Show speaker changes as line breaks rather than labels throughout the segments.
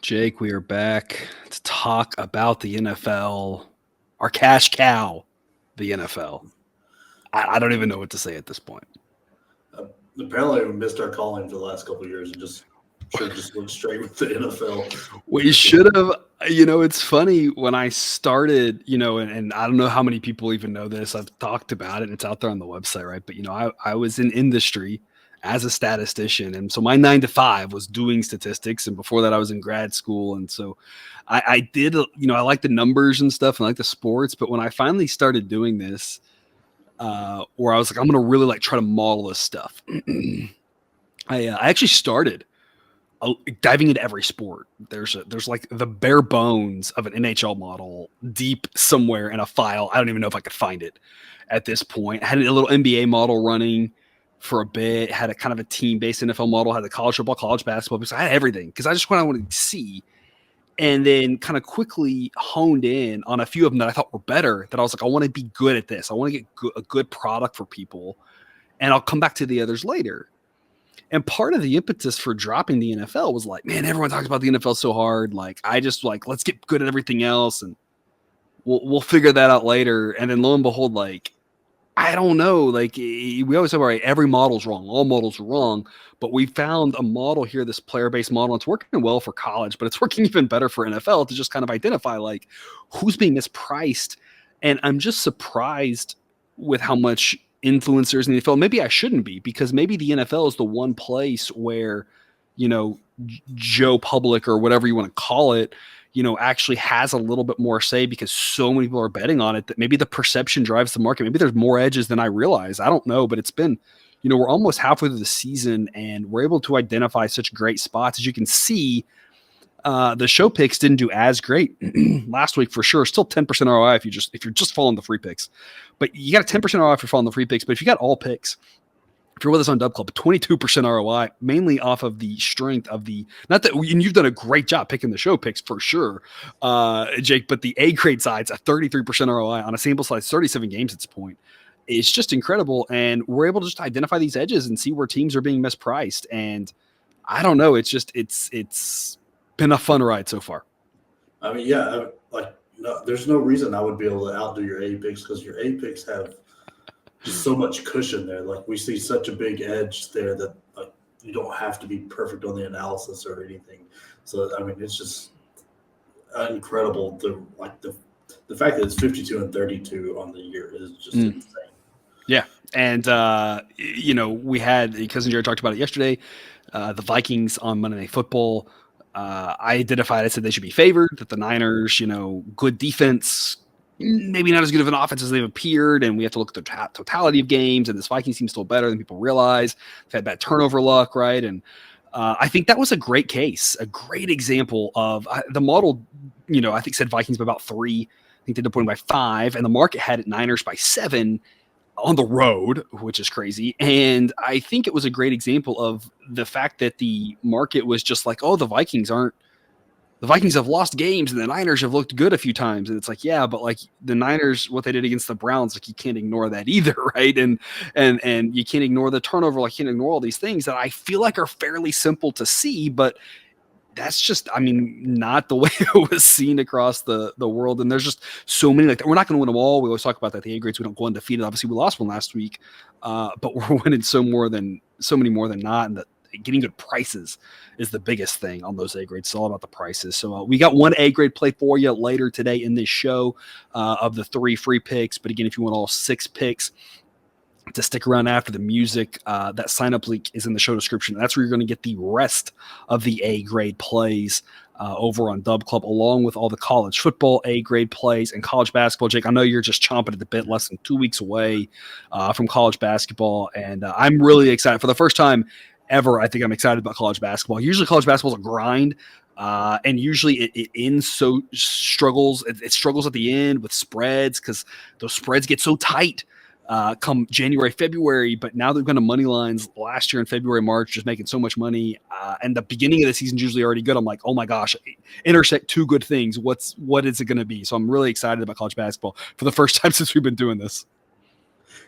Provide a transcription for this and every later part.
Jake, we are back to talk about the NFL, our cash cow, the NFL. I don't even know what to say at this point.
Apparently, we missed our calling for the last couple of years and just should have just went straight with the NFL.
We should have, it's funny when I started, and I don't know how many people even know this. I've talked about it and it's out there on the website, right? But, I was in industry as a statistician. And so my 9 to 5 was doing statistics. And before that, I was in grad school. And so I did, I like the numbers and stuff and I like the sports. But when I finally started doing this, where I was like, I'm going to really try to model this stuff. I actually started diving into every sport. There's like the bare bones of an NHL model deep somewhere in a file. I don't even know if I could find it at this point. I had a little NBA model running for a bit, had a kind of a team-based NFL model, had the college football, college basketball, because I had everything because I just wanted to see, and then kind of quickly honed in on a few of them that I thought were better, that I was like, I want to be good at this. I want to get a good product for people, and I'll come back to the others later. And part of the impetus for dropping the NFL was like, man, everyone talks about the NFL so hard. Like, I just let's get good at everything else, and we'll figure that out later. And then lo and behold, I don't know. We always say, all right, every model's wrong. All models are wrong. But we found a model here, this player-based model. It's working well for college, but it's working even better for NFL to just kind of identify who's being mispriced. And I'm just surprised with how much influencers in the NFL. Maybe I shouldn't be, because maybe the NFL is the one place where, Joe Public or whatever you want to call it, actually has a little bit more say, because so many people are betting on it that maybe the perception drives the market. Maybe there's more edges than I realize. I don't know, but it's been, we're almost halfway through the season and we're able to identify such great spots. As you can see, the show picks didn't do as great last week for sure. Still 10% ROI if you're just following the free picks, but you got a 10% ROI if you're following the free picks. But if you got all picks, if you're with us on Dub Club, 22% ROI, mainly off of the strength of and you've done a great job picking the show picks for sure, Jake, but the A grade side's a 33% ROI on a sample size 37 games at this point. It's just incredible. And we're able to just identify these edges and see where teams are being mispriced. And I don't know. It's been a fun ride so far.
I mean, yeah, there's no reason I would be able to outdo your A picks, because your A picks have just so much cushion there. We see such a big edge there that you don't have to be perfect on the analysis or anything. So I mean, it's just incredible. The fact that it's 52 and 32 on the year is just insane.
Yeah, and we had cousin Jared talked about it yesterday. The Vikings on Monday Night Football. I identified. I said they should be favored. That the Niners, good defense, maybe not as good of an offense as they've appeared, and we have to look at the totality of games, and this Vikings team's still better than people realize. They've had bad turnover luck, right? And I think that was a great case, a great example of the model, I think said Vikings by about 3. I think they ended up winning by 5, and the market had it Niners by 7 on the road, which is crazy. And I think it was a great example of the fact that the market was just like, oh, the Vikings have lost games and the Niners have looked good a few times. And it's like, yeah, but the Niners, what they did against the Browns, you can't ignore that either. Right. And you can't ignore the turnover. You can't ignore all these things that I feel like are fairly simple to see, but that's just, not the way it was seen across the world. And there's just so many, we're not going to win them all. We always talk about that. The A grades, we don't go undefeated. Obviously we lost one last week, but we're winning so many more than not. And getting good prices is the biggest thing on those A grades. It's all about the prices. So we got one A grade play for you later today in this show of the 3 free picks. But again, if you want all 6 picks, to stick around after the music, that sign-up link is in the show description. That's where you're going to get the rest of the A-grade plays over on Dub Club, along with all the college football A-grade plays and college basketball. Jake, I know you're just chomping at the bit, less than 2 weeks away from college basketball, and I'm really excited. For the first time ever, I think I'm excited about college basketball. Usually college basketball is a grind, and usually it ends struggles. It struggles at the end with spreads, because those spreads get so tight come January, February, but now they've gone to Moneylines last year in February, March, just making so much money. And the beginning of the season is usually already good. I'm like, oh my gosh, intersect 2 good things. What is it going to be? So I'm really excited about college basketball for the first time since we've been doing this.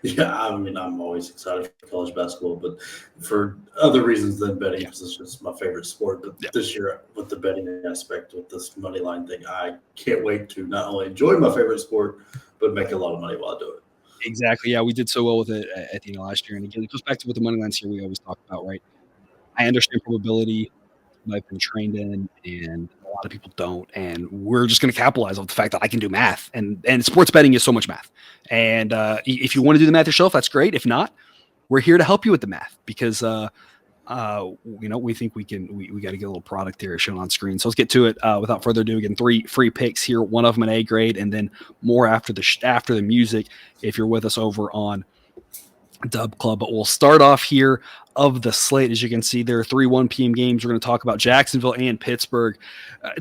Yeah, I mean, I'm always excited for college basketball, but for other reasons than betting,
Yeah,
because it's just my favorite sport. But
yeah.
this year, with the betting aspect, with this money line thing, I can't wait to not only enjoy my favorite sport, but make a lot of money while I do it.
Exactly. Yeah, we did so well with it at the end of last year. And again, it goes back to what the money lines here we always talk about, right? I understand probability. I've been trained in, and a lot of people don't. And we're just going to capitalize on the fact that I can do math, and sports betting is so much math. And if you want to do the math yourself, that's great. If not, we're here to help you with the math because we think we got to get a little product here shown on screen. So let's get to it. Without further ado, again, 3 free picks here. One of them an A grade, and then more after the music. If you're with us over on Dub Club, but we'll start off here of the slate. As you can see, there are 3 1 p.m. games. We're going to talk about Jacksonville and Pittsburgh,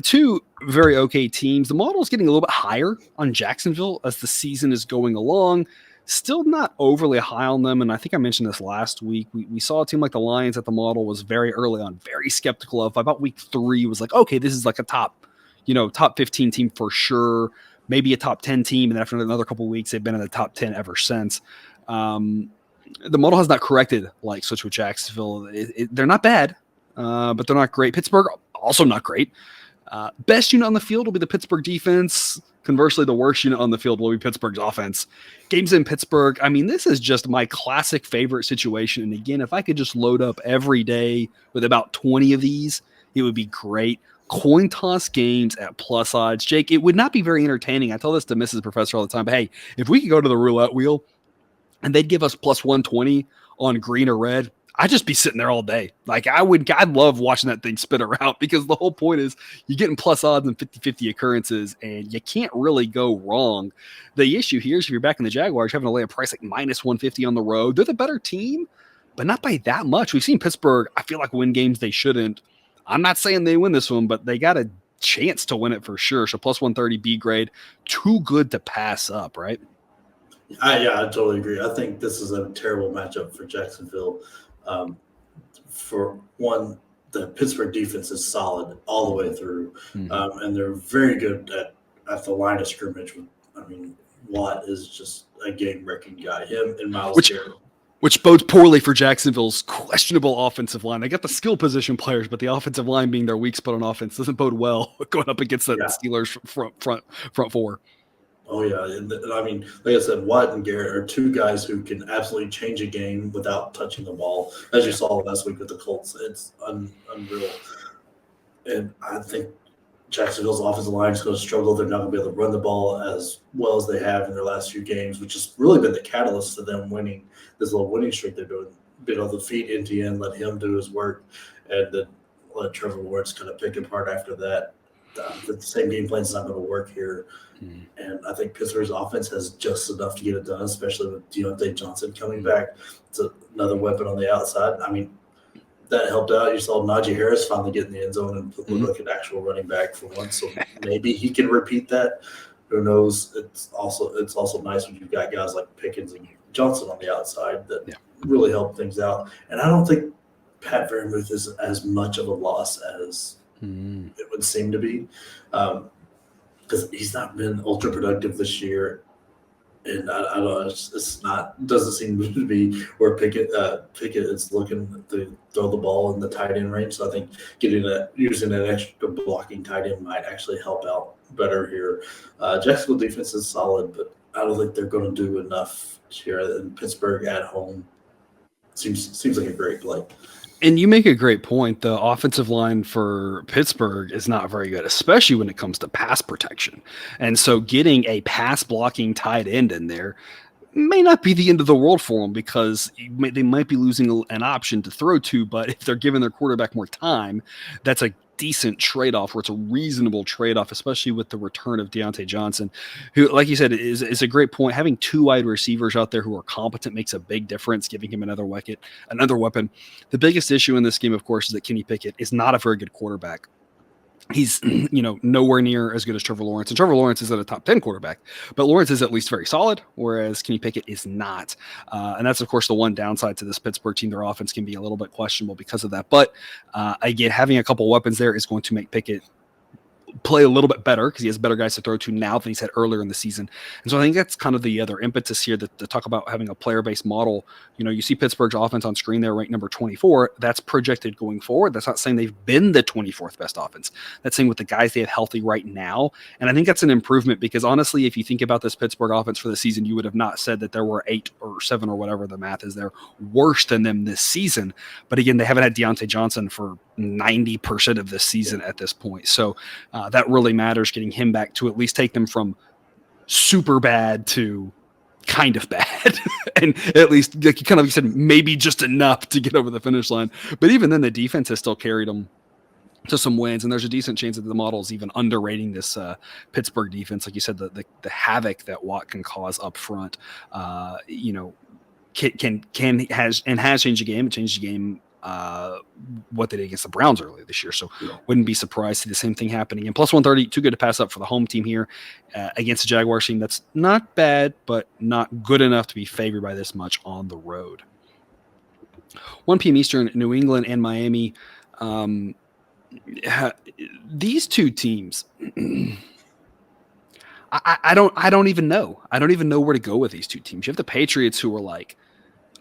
2 very okay teams. The model is getting a little bit higher on Jacksonville as the season is going along. Still not overly high on them, and I think I mentioned this last week. We saw a team like the Lions that the model was very early on, very skeptical of. By about week 3, was like, okay, this is like a top 15 team for sure, maybe a top 10 team, and after another couple of weeks, they've been in the top 10 ever since. The model has not corrected like switch with Jacksonville. They're not bad, but they're not great. Pittsburgh also not great. Best unit on the field will be the Pittsburgh defense. Conversely, the worst unit on the field will be Pittsburgh's offense. Games in Pittsburgh. I mean, this is just my classic favorite situation. And again, if I could just load up every day with about 20 of these, it would be great. Coin toss games at plus odds. Jake, it would not be very entertaining. I tell this to Mrs. Professor all the time. But hey, if we could go to the roulette wheel and they'd give us plus 120 on green or red, I'd just be sitting there all day. Like I'd love watching that thing spin around because the whole point is you're getting plus odds and 50-50 occurrences and you can't really go wrong. The issue here is if you're back in the Jaguars, having to lay a price like minus 150 on the road. They're the better team, but not by that much. We've seen Pittsburgh, I feel like, win games they shouldn't. I'm not saying they win this one, but they got a chance to win it for sure. So plus 130 B grade, too good to pass up, right?
Yeah, I totally agree. I think this is a terrible matchup for Jacksonville. Um, for one, the Pittsburgh defense is solid all the way through, and they're very good at the line of scrimmage. I mean, Watt is just a game-wrecking guy. Him and Miles Garrett.
Which bodes poorly for Jacksonville's questionable offensive line. They got the skill position players, but the offensive line being their weak spot on offense doesn't bode well going up against the Steelers front 4.
Oh yeah, and I mean, like I said, Watt and Garrett are 2 guys who can absolutely change a game without touching the ball, as you saw last week with the Colts. It's unreal, and I think Jacksonville's offensive line is going to struggle. They're not going to be able to run the ball as well as they have in their last few games, which has really been the catalyst to them winning this little winning streak they're doing. Being able to feed Etienne, let him do his work, and then let Trevor Lawrence kind of pick apart after that. The same game plan is not going to work here. And I think Pittsburgh's offense has just enough to get it done, especially with Deontay Johnson coming back. It's another weapon on the outside. I mean, that helped out. You saw Najee Harris finally get in the end zone and look like an actual running back for once. So maybe he can repeat that. Who knows? It's also nice when you've got guys like Pickens and Johnson on the outside that really help things out. And I don't think Pat Freiermuth is as much of a loss as it would seem to be. Because he's not been ultra productive this year, and I don't know. It's not doesn't seem to be where Pickett is looking to throw the ball in the tight end range. So I think using an extra blocking tight end might actually help out better here. Jacksonville defense is solid, but I don't think they're going to do enough here. And Pittsburgh at home seems like a great play.
And you make a great point. The offensive line for Pittsburgh is not very good, especially when it comes to pass protection. And so getting a pass blocking tight end in there may not be the end of the world for them because they might be losing an option to throw to. But if they're giving their quarterback more time, that's a decent trade-off where it's a reasonable trade-off, especially with the return of Deontay Johnson, who, like you said, is a great point. Having 2 wide receivers out there who are competent makes a big difference, giving him another weapon. The biggest issue in this game, of course, is that Kenny Pickett is not a very good quarterback. He's, nowhere near as good as Trevor Lawrence. And Trevor Lawrence is at a top 10 quarterback, but Lawrence is at least very solid, whereas Kenny Pickett is not. And that's, of course, the one downside to this Pittsburgh team. Their offense can be a little bit questionable because of that. But again, having a couple weapons there is going to make Pickett play a little bit better because he has better guys to throw to now than he's had earlier in the season. And so I think that's kind of the other impetus here to talk about having a player-based model. You see Pittsburgh's offense on screen there, ranked number 24. That's projected going forward. That's not saying they've been the 24th best offense. That's saying with the guys they have healthy right now. And I think that's an improvement because honestly, if you think about this Pittsburgh offense for the season, you would have not said that there were 8 or 7 or whatever the math is there worse than them this season. But again, they haven't had Deontay Johnson for 90% of this season at this point. So that really matters, getting him back to at least take them from super bad to kind of bad. And at least, like you kind of said, maybe just enough to get over the finish line. But even then, the defense has still carried them to some wins, and there's a decent chance that the model is even underrating this Pittsburgh defense. Like you said, the havoc that Watt can cause up front, has changed the game. It changed the game what they did against the Browns earlier this year. So wouldn't be surprised to see the same thing happening. And plus 130, too good to pass up for the home team here against the Jaguars team that's not bad, but not good enough to be favored by this much on the road. 1 p.m. Eastern, New England and Miami. These two teams, I don't even know. I don't even know where to go with these two teams. You have the Patriots who were like,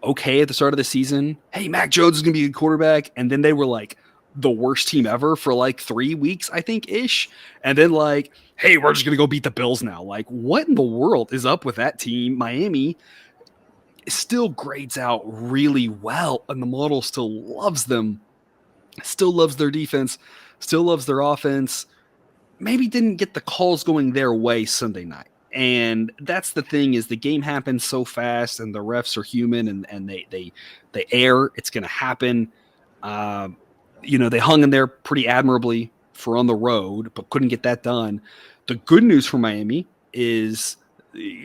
okay at the start of the season, hey, Mac Jones is going to be a quarterback. And then they were like the worst team ever for like 3 weeks, I think, ish. And then like, hey, we're just going to go beat the Bills now. Like, what in the world is up with that team? Miami still grades out really well, and the model still loves them, still loves their defense, still loves their offense. Maybe didn't get the calls going their way Sunday night. And that's the thing, is the game happens so fast and the refs are human and they err. It's going to happen. They hung in there pretty admirably for on the road, but couldn't get that done. The good news for Miami is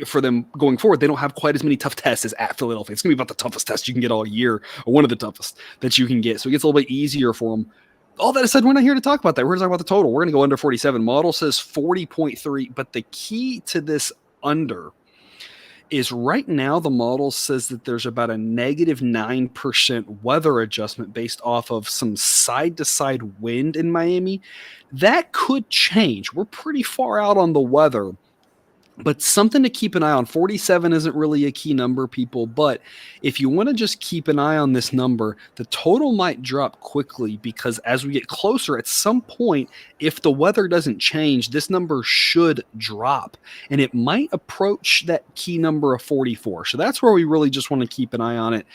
for them going forward, they don't have quite as many tough tests as at Philadelphia. It's going to be about the toughest test you can get all year, or one of the toughest that you can get. So it gets a little bit easier for them. All that aside, we're not here to talk about that. We're going to talk about the total. We're going to go under 47. Model says 40.3, but the key to this under is right now the model says that there's about a negative 9% weather adjustment based off of some side-to-side wind in Miami. That could change. We're pretty far out on the weather, but something to keep an eye on. 47 isn't really a key number, people, but if you want to just keep an eye on this number, the total might drop quickly because as we get closer, at some point, if the weather doesn't change, this number should drop, and it might approach that key number of 44. So that's where we really just want to keep an eye on it.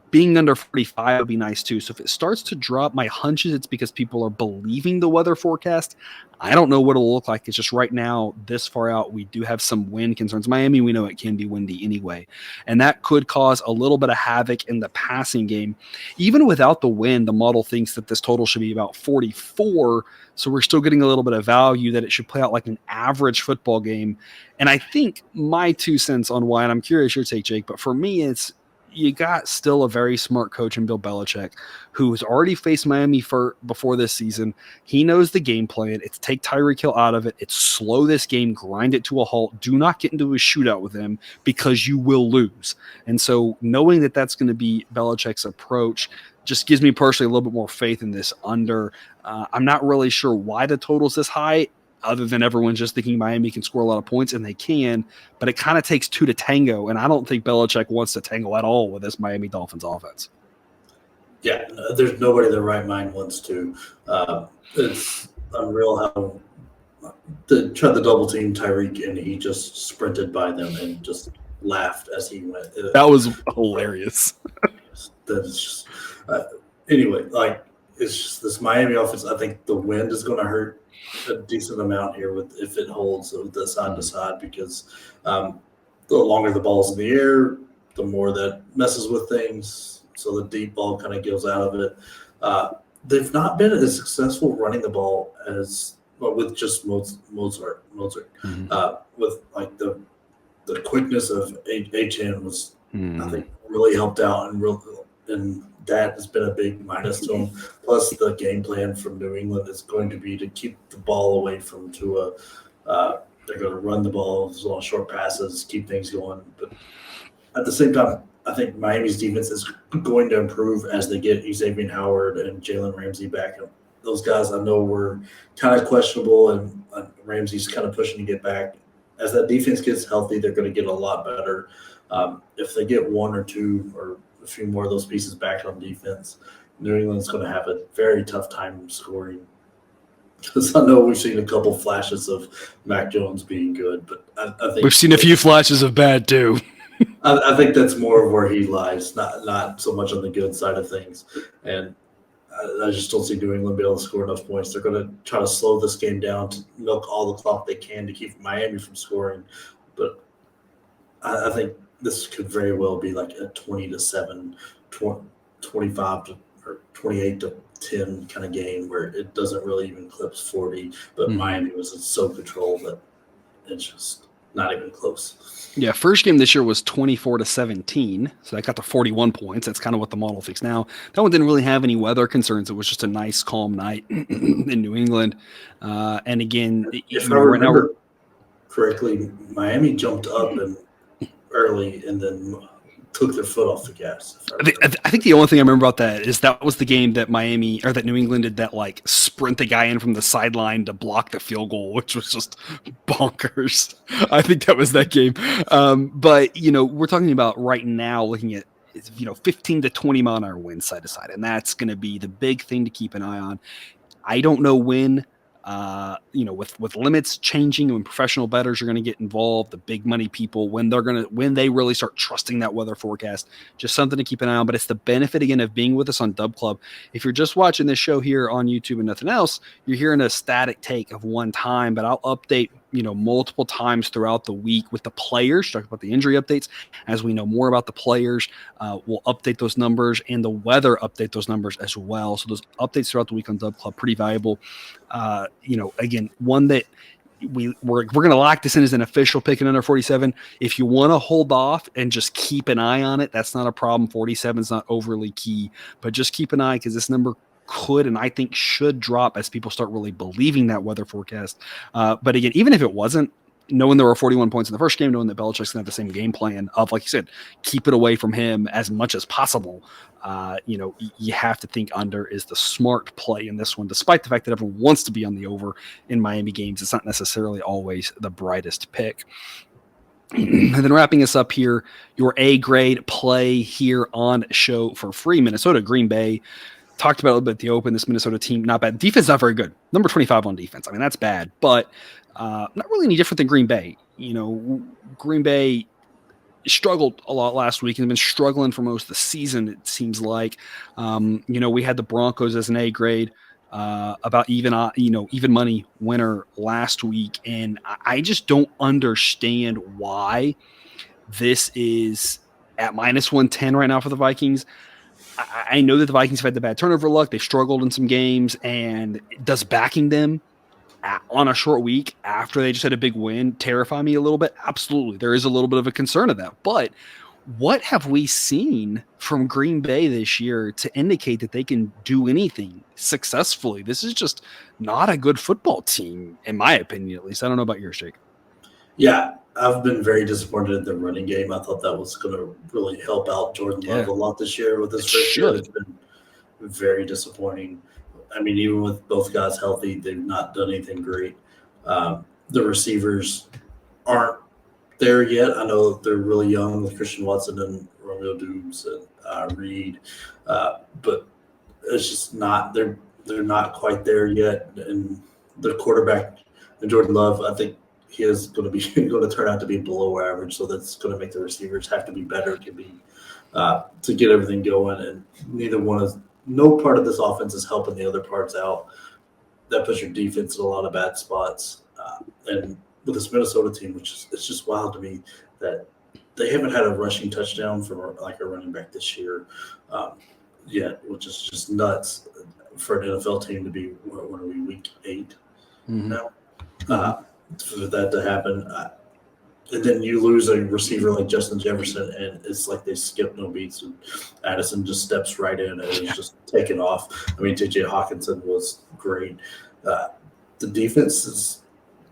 Being under 45 would be nice too. So if it starts to drop, my hunch is it's because people are believing the weather forecast. I don't know what it'll look like. It's just right now, this far out, we do have some wind concerns. Miami, we know it can be windy anyway. And that could cause a little bit of havoc in the passing game. Even without the wind, the model thinks that this total should be about 44. So we're still getting a little bit of value that it should play out like an average football game. And I think my 2 cents on why, and I'm curious your take, Jake, but for me, it's, you got still a very smart coach in Bill Belichick who has already faced Miami before this season. He knows the game plan. It's take Tyreek Hill out of it. It's slow this game, grind it to a halt. Do not get into a shootout with him because you will lose. And so knowing that that's going to be Belichick's approach just gives me personally a little bit more faith in this under. I'm not really sure why the total's this high, other than everyone's just thinking Miami can score a lot of points, and they can, but it kind of takes 2 to tango, and I don't think Belichick wants to tango at all with this Miami Dolphins offense.
Yeah, there's nobody in their right mind wants to. It's unreal how they tried to double team Tyreek, and he just sprinted by them and just laughed as he went.
That was hilarious.
That's just anyway, like, it's just this Miami offense. I think the wind is going to hurt a decent amount here if it holds the side to side, because the longer the ball's in the air, the more that messes with things. So the deep ball kind of goes out of it. They've not been as successful running the ball as with just Mozart. With like the quickness of H.N. was I think really helped out, and that has been a big minus to them. Plus, the game plan from New England is going to be to keep the ball away from Tua. They're going to run the ball on short passes, keep things going. But at the same time, I think Miami's defense is going to improve as they get Xavier Howard and Jalen Ramsey back. And those guys I know were kind of questionable, and Ramsey's kind of pushing to get back. As that defense gets healthy, they're going to get a lot better. If they get one or two or a few more of those pieces back on defense, New England's going to have a very tough time scoring. Because I know we've seen a couple flashes of Mac Jones being good, but I think
we've seen a few flashes of bad too.
I think that's more of where he lies, not so much on the good side of things. And I just don't see New England be able to score enough points. They're going to try to slow this game down to milk all the clock they can to keep Miami from scoring. But I think this could very well be like a 20-7, 25 to or 28-10 kind of game where it doesn't really even eclipse 40. But Miami was so controlled that it's just not even close.
Yeah, first game this year was 24-17, so that got to 41 points. That's kind of what the model thinks now. That one didn't really have any weather concerns. It was just a nice, calm night in New England. And again,
if I remember correctly, Miami jumped up and early and then took their foot off the gas.
I think the only thing I remember about that is that was the game that Miami or that New England did that like sprint the guy in from the sideline to block the field goal, which was just bonkers. I think that was that game. But we're talking about right now looking at 15 to 20 mile an hour winds side to side, and that's going to be the big thing to keep an eye on. I don't know when. With limits changing, when professional bettors are going to get involved, the big money people, when they really start trusting that weather forecast, just something to keep an eye on. But it's the benefit again of being with us on Dub Club. If you're just watching this show here on YouTube and nothing else, you're hearing a static take of one time, but I'll update multiple times throughout the week with the players, talk about the injury updates. As we know more about the players, we'll update those numbers, and the weather update those numbers as well. So those updates throughout the week on Dub Club, pretty valuable. Again, one that we're going to lock this in as an official pick in under 47. If you want to hold off and just keep an eye on it, that's not a problem. 47 is not overly key, but just keep an eye because this number could and I think should drop as people start really believing that weather forecast. But again, even if it wasn't, knowing there were 41 points in the first game, knowing that Belichick's going to have the same game plan of, like you said, keep it away from him as much as possible. You have to think under is the smart play in this one, despite the fact that everyone wants to be on the over in Miami games. It's not necessarily always the brightest pick. And then wrapping us up here, your A grade play here on show for free. Minnesota, Green Bay. Talked about a little bit at the open. This Minnesota team, not bad. Defense, not very good. Number 25 on defense. I mean, that's bad, but not really any different than Green Bay. Green Bay struggled a lot last week and been struggling for most of the season, it seems like. We had the Broncos as an A grade, about even money winner last week. And I just don't understand why this is at minus 110 right now for the Vikings. I know that the Vikings have had the bad turnover luck. They've struggled in some games, and does backing them on a short week after they just had a big win terrify me a little bit? Absolutely. There is a little bit of a concern of that. But what have we seen from Green Bay this year to indicate that they can do anything successfully? This is just not a good football team, in my opinion, at least. I don't know about yours, Jake.
Yeah, I've been very disappointed in the running game. I thought that was going to really help out Jordan Love a lot this year with his first year. It's been very disappointing. I mean, even with both guys healthy, they've not done anything great. The receivers aren't there yet. I know they're really young with Christian Watson and Romeo Doubs and Reed, but it's just not. They're not quite there yet. And the quarterback, Jordan Love, I think he is going to turn out to be below average. So that's going to make the receivers have to be better to get everything going. And no part of this offense is helping the other parts out. That puts your defense in a lot of bad spots. And with this Minnesota team, it's just wild to me that they haven't had a rushing touchdown from like a running back this year yet, which is just nuts for an NFL team to be, what are we, week 8 now? For that to happen. And then you lose a receiver like Justin Jefferson, and it's like they skip no beats, and Addison just steps right in and is just taken off. I mean, T.J. Hawkinson was great. The defense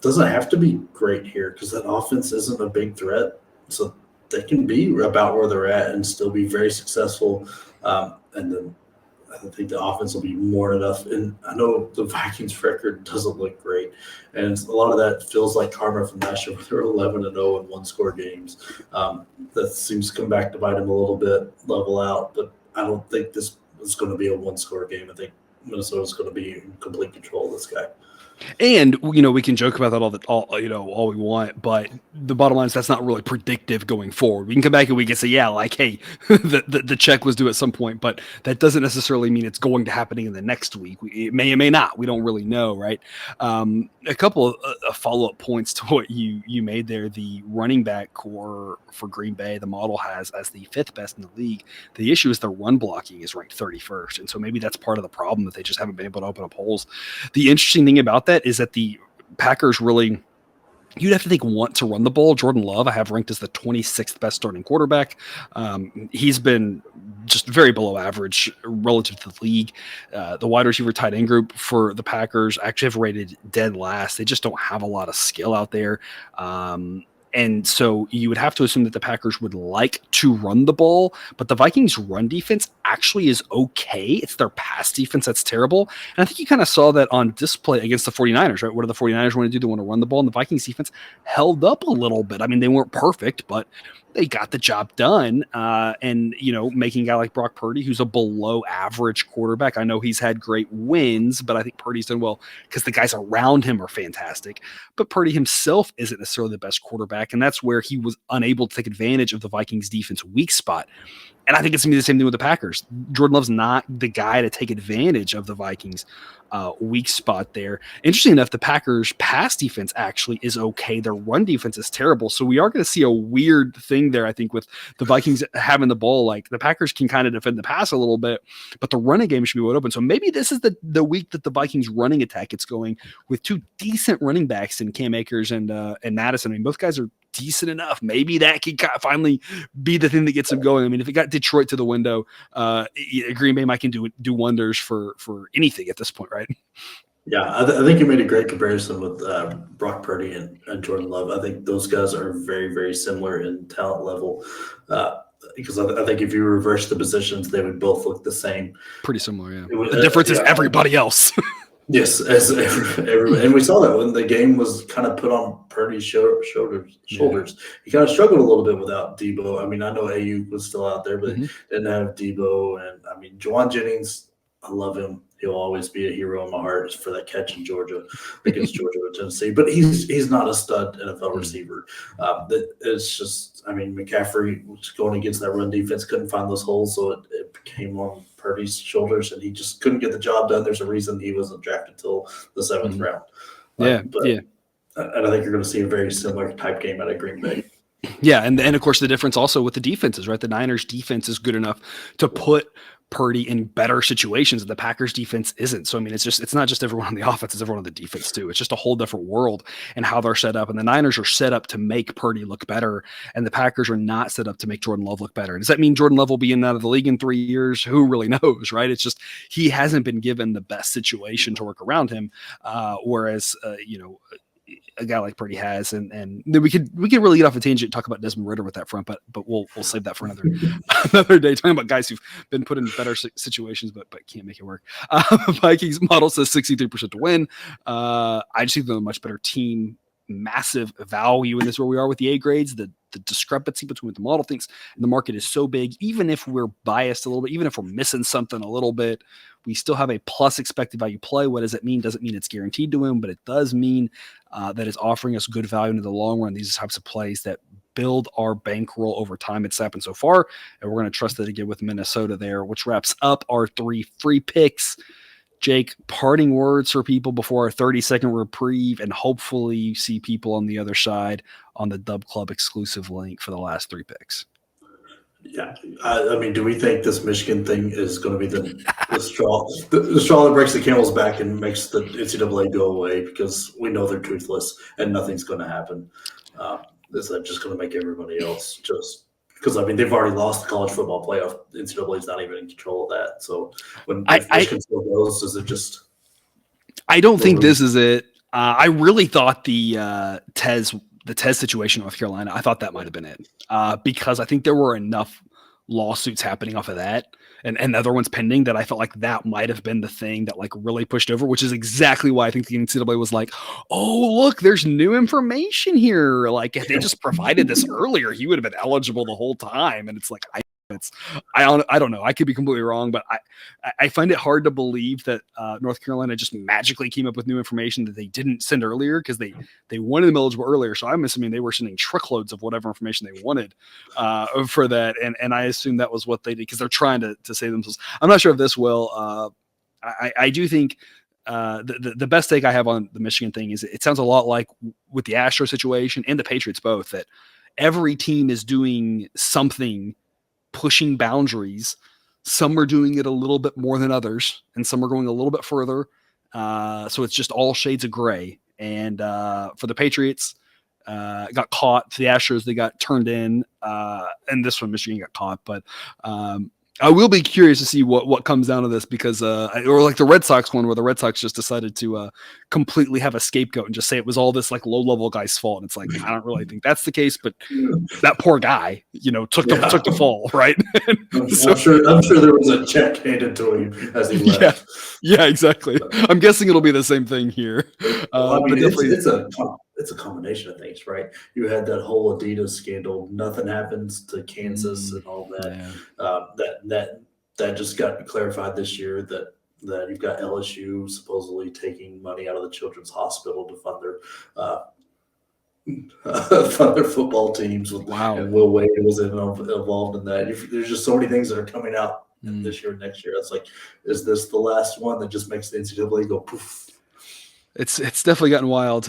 doesn't have to be great here because that offense isn't a big threat. So they can be about where they're at and still be very successful. And then I think the offense will be more than enough. And I know the Vikings record doesn't look great, and a lot of that feels like karma from last year, where they were 11-0 in one-score games. That seems to come back to bite them a little bit, level out. But I don't think this is going to be a one-score game. I think Minnesota's going to be in complete control of this guy.
And we can joke about that all we want, but the bottom line is that's not really predictive going forward. We can come back and we can say, yeah, like, hey, the check was due at some point, but that doesn't necessarily mean it's going to happen in the next week. It may or may not. We don't really know, right? A couple of follow-up points to what you made there. The running back core for Green Bay, the model has as the 5th best in the league. The issue is the run blocking is ranked 31st, and so maybe that's part of the problem, that they just haven't been able to open up holes. The interesting thing about that is that the Packers really, you'd have to think, want to run the ball. Jordan Love, I have ranked as the 26th best starting quarterback. He's been just very below average relative to the league. The wide receiver tight end group for the Packers actually have rated dead last. They just don't have a lot of skill out there. And so you would have to assume that the Packers would like to run the ball, but the Vikings' run defense actually is okay. It's their pass defense that's terrible. And I think you kind of saw that on display against the 49ers, right? What do the 49ers want to do? They want to run the ball, and the Vikings defense held up a little bit. I mean, they weren't perfect, but they got the job done. And, making a guy like Brock Purdy, who's a below average quarterback. I know he's had great wins, but I think Purdy's done well because the guys around him are fantastic. But Purdy himself isn't necessarily the best quarterback, and that's where he was unable to take advantage of the Vikings defense weak spot. And I think it's going to be the same thing with the Packers. Jordan Love's not the guy to take advantage of the Vikings weak spot there. Interesting enough, the Packers pass defense actually is okay. Their run defense is terrible. So we are going to see a weird thing there, I think, with the Vikings having the ball. Like, the Packers can kind of defend the pass a little bit, but the running game should be wide open. So maybe this is the week that the Vikings running attack gets going with 2 decent running backs in Cam Akers and Madison. I mean, both guys are decent enough. Maybe that could finally be the thing that gets them going. I mean, if it got Detroit to the window, Green Bay might can do wonders for anything at this point, right?
Yeah, I think you made a great comparison with Brock Purdy and Jordan Love. I think those guys are very, very similar in talent level. Because I think if you reverse the positions, they would both look the same.
Pretty similar, yeah. The difference is everybody else.
Yes, as everybody, and we saw that when the game was kind of put on Purdy's shoulders.
Yeah.
He kind of struggled a little bit without Debo. I mean, I know Ayuk was still out there, but didn't have Debo. And I mean, Juwan Jennings, I love him. He'll always be a hero in my heart for that catch in Georgia against Georgia and Tennessee. But he's not a stud NFL receiver. It's just, I mean, McCaffrey was going against that run defense, couldn't find those holes, so it became on Purdy's shoulders, and he just couldn't get the job done. There's a reason he wasn't drafted till the 7th round. And I think you're going to see a very similar type game out of Green Bay.
Yeah, and of course the difference also with the defenses, right? The Niners defense is good enough to put Purdy in better situations, and the Packers defense isn't. So I mean, it's not just everyone on the offense, it's everyone on the defense too. It's just a whole different world and how they're set up. And the Niners are set up to make Purdy look better, and the Packers are not set up to make Jordan Love look better. Does that mean Jordan Love will be in and out of the league in 3 years? Who really knows, right? It's just he hasn't been given the best situation to work around him, whereas a guy like Purdy has, and then we could really get off a tangent and talk about Desmond Ridder with that front, but we'll save that for another day, talking about guys who've been put in better situations but can't make it work. Vikings model says 63% to win. I just think they're a much better team. Massive value, and this is where we are with the A grades. The discrepancy between what the model thinks and the market is so big. Even if we're biased a little bit, even if we're missing something a little bit, we still have a plus expected value play. What does it mean? Doesn't mean it's guaranteed to win, but it does mean that it's offering us good value into the long run. These types of plays that build our bankroll over time. It's happened so far, and we're going to trust that again with Minnesota there, which wraps up our 3 free picks. Jake, parting words for people before our 30-second reprieve, and hopefully you see people on the other side on the Dub Club exclusive link for the last 3 picks.
Yeah, I mean, do we think this Michigan thing is going to be the straw that breaks the camel's back and makes the NCAA go away? Because we know they're toothless and nothing's going to happen. Is that just going to make everybody else just? Because, I mean, they've already lost the college football playoff. The NCAA is not even in control of that. So when Michigan still goes, is it just?
I don't think this is it. I really thought the Tez situation in North Carolina, I thought that might have been it, because I think there were enough lawsuits happening off of that and the other one's pending, that I felt like that might have been the thing that like really pushed over, which is exactly why I think the NCAA was like, oh, look, there's new information here. Like if they just provided this earlier, he would have been eligible the whole time. And it's like, I don't know. I could be completely wrong, but I find it hard to believe that North Carolina just magically came up with new information that they didn't send earlier, because they wanted them eligible earlier. So I'm assuming they were sending truckloads of whatever information they wanted for that, and I assume that was what they did because they're trying to save themselves. I'm not sure if this will. I do think the best take I have on the Michigan thing is it sounds a lot like with the Astro situation and the Patriots both, that every team is doing something, pushing boundaries. Some are doing it a little bit more than others, and some are going a little bit further. So it's just all shades of gray. And for the Patriots, got caught. For the Astros, they got turned in. And this one, Michigan got caught. But I will be curious to see what comes down to this, because or like the Red Sox one, where the Red Sox just decided to completely have a scapegoat and just say it was all this like low level guy's fault. And it's like, I don't really think that's the case, but that poor guy, took the fall, right?
I'm sure there was a check handed to him as he left.
Yeah, exactly. I'm guessing it'll be the same thing here.
I mean, it's a combination of things, right? You had that whole Adidas scandal. Nothing happens to Kansas and all that.
Yeah.
That just got clarified this year, that you've got LSU supposedly taking money out of the children's hospital to fund their football teams.
Wow.
And Will Wade was involved in that. There's just so many things that are coming out this year and next year. It's like, is this the last one that just makes the NCAA go poof?
It's definitely gotten wild.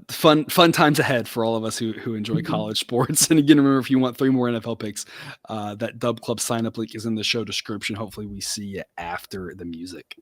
Fun times ahead for all of us who enjoy college sports. And again, remember, if you want 3 more NFL picks, that Dub Club sign up link is in the show description. Hopefully we see you after the music.